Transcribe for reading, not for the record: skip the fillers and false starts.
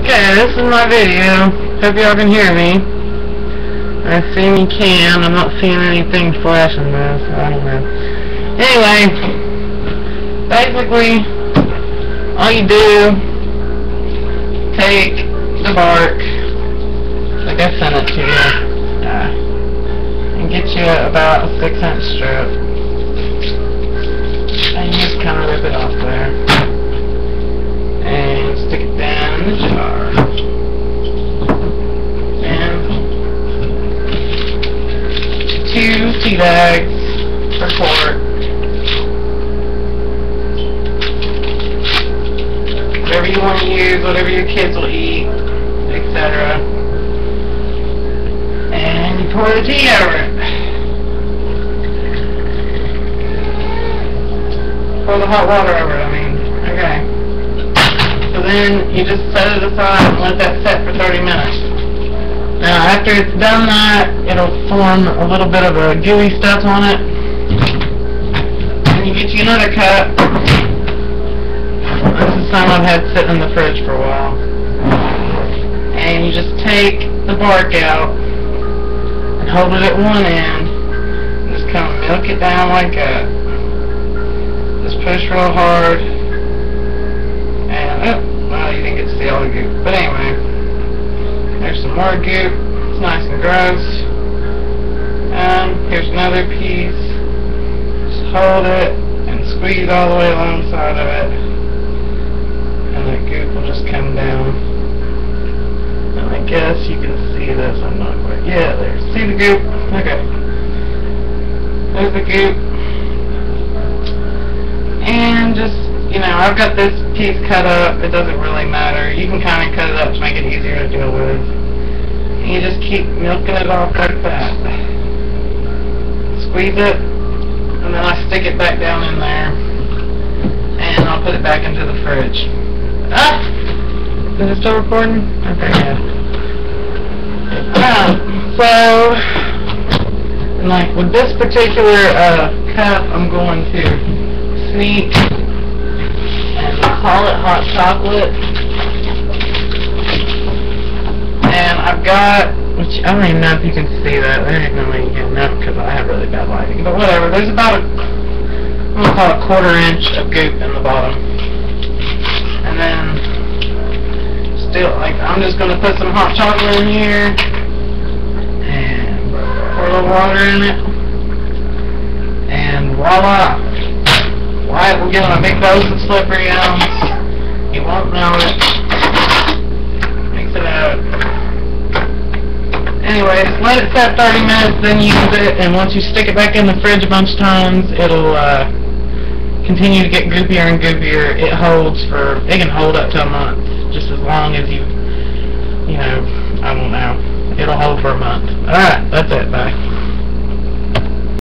Okay, this is my video. Hope y'all can hear me. I assume you can. I'm not seeing anything flashing though, so I don't know. Anyway, basically, all you do, take the bark, like I sent it to you, and get you about a 6-inch strip. And you just kind of rip it off there. And stick it down in the jar. And 2 tea bags per quart. Whatever you want to use, whatever your kids will eat, etc. And you pour the tea over it. Pour the hot water over it, I mean. Okay. So then you just set it aside and let that set for 30 minutes. Now after it's done that, it'll form a little bit of a gooey stuff on it. And you get you another cup. This is some I've had sitting in the fridge for a while. And you just take the bark out and hold it at one end and just kind of milk it down like that. Just push real hard. And, oh, well, you didn't get to see all the goop. But anyway, there's some more goop. It's nice and gross. Here's another piece. Just hold it and squeeze all the way alongside of it. And the goop will just come down. And I guess you can see this. I'm not quite. Yeah, there. See the goop? Okay. There's the goop. And just, you know, I've got this piece cut up. It doesn't really matter. You can kind of cut it up to make it easier to deal with. And you just keep milking it off like that. Squeeze it, and then I stick it back down in there, and I'll put it back into the fridge. Ah! Is it still recording? Okay, yeah. So, and like with this particular cup, I'm going to sneak and call it hot chocolate. And I've got, which I don't even know if you can see that. There ain't no way you can know because I have really bad lighting. But whatever, there's about I'm going to call it 1/4 inch of goop in the bottom. And then, still, like, I'm just going to put some hot chocolate in here. And pour a little water in it. And voila! Wyatt will get on a big dose of slippery elms. He won't know it. Mix it out. Anyway, just let it set 30 minutes, then use it, and once you stick it back in the fridge a bunch of times, it'll continue to get goopier and goopier. It can hold up to a month, just as long as you know, I don't know. It'll hold for a month. Alright.